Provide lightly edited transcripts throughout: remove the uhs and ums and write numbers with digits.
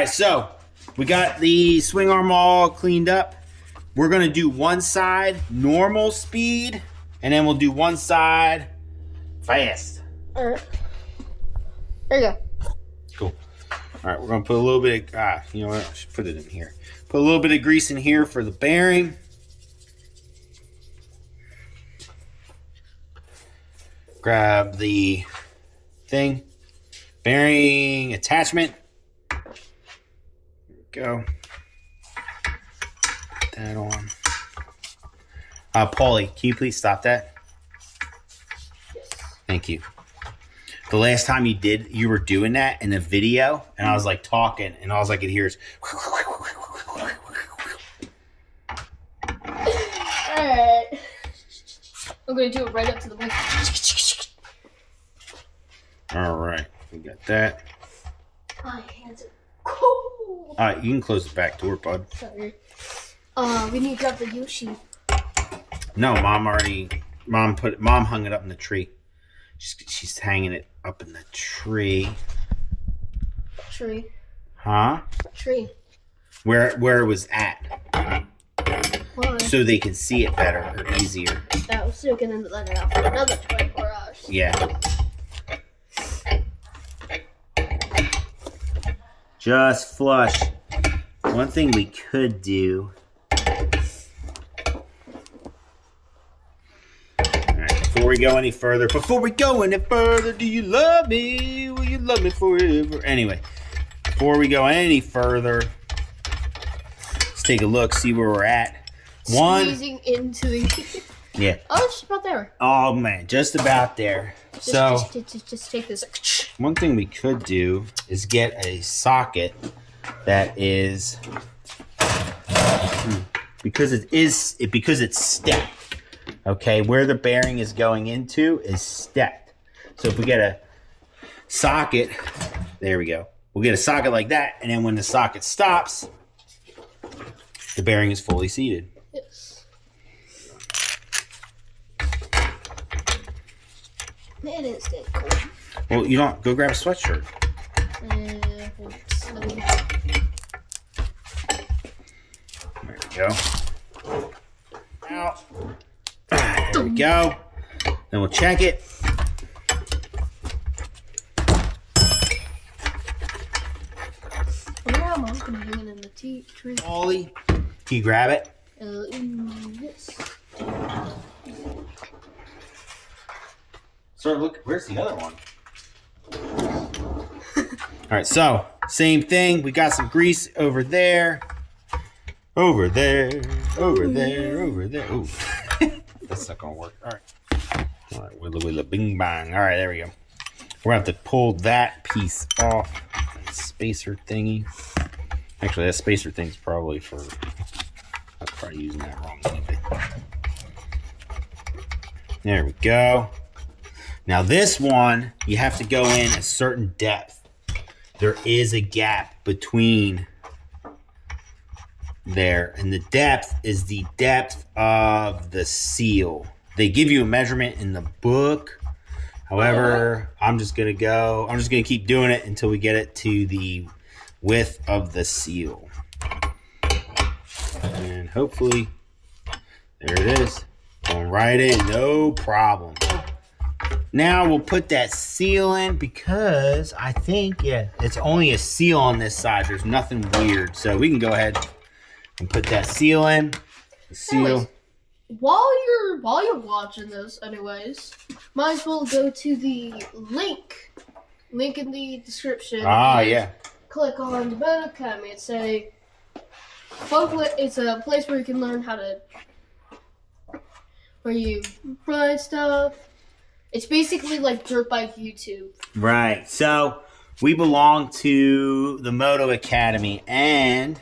right, so we got the swing arm all cleaned up. We're gonna do one side normal speed, and then we'll do one side fast. All right. There you go. Cool. All right, we're gonna put a little bit of, you know what, I should put it in here. Put a little bit of grease in here for the bearing. Grab the thing, bearing attachment. There we go. Put that on. Paulie, can you please stop that? Yes. Thank you. The last time you were doing that in a video, and I was like talking, and all I could hear is. Alright. I'm going to do it right up to the mic. Alright, we got that. My hands are cold. Alright, you can close the back door, bud. Sorry. We need to grab the Yoshi. No, Mom hung it up in the tree. She's hanging it up in the tree. Tree. Huh? Tree. Where it was at. Why? So they can see it better or easier. That was still going to let it out for another 24 hours. Yeah. Just flush. One thing we could do. Before we go any further, do you love me? Will you love me forever? Anyway, before we go any further, let's take a look, see where we're at. Squeezing into the... Yeah. Oh, it's just about there. Oh, man, just about there. Just take this. One thing we could do is get a socket that is... Because it's stepped. Okay, where the bearing is going into is stepped. So if we get a socket, there we go. We'll get a socket like that, and then when the socket stops, the bearing is fully seated. Yes. Man, it's getting cold. Well, you don't go grab a sweatshirt. There we go. Out. There we go. Then we'll check it. I wonder how Mom's going to hang it in the tree. Ollie, can you grab it? Yes. Start looking. Where's the other one? All right, so same thing. We got some grease over there. Over there. Ooh. That's not gonna work. All right, willa bing bang. All right, there we go. We're gonna have to pull that piece off. That spacer thingy. Actually, that spacer thing's probably for. I'm probably using that wrong. Anyway. There we go. Now this one, you have to go in a certain depth. There is a gap between there, and the depth is the depth of the seal. They give you a measurement in the book. However, I'm just gonna keep doing it until we get it to the width of the seal. And hopefully, there it is. Going right in, no problem. Now we'll put that seal in because I think, it's only a seal on this side. There's nothing weird. So we can go ahead and put that seal in. The seal. Anyways, while you're watching this, might as well go to the link in the description. Yeah. Click on the Moto Academy and say, it's a place where you can learn where you ride stuff. It's basically like dirt bike YouTube. Right. So we belong to the Moto Academy, and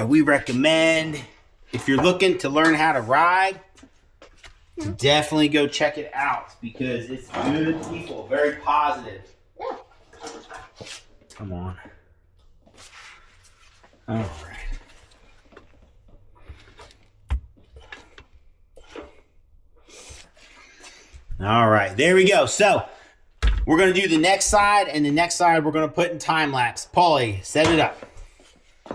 we recommend, if you're looking to learn how to ride, definitely go check it out because it's good people, very positive. Yeah. Come on. All right. All right, there we go. So We're going to do the next side, and the next side we're going to put in time lapse. Paulie, set it up.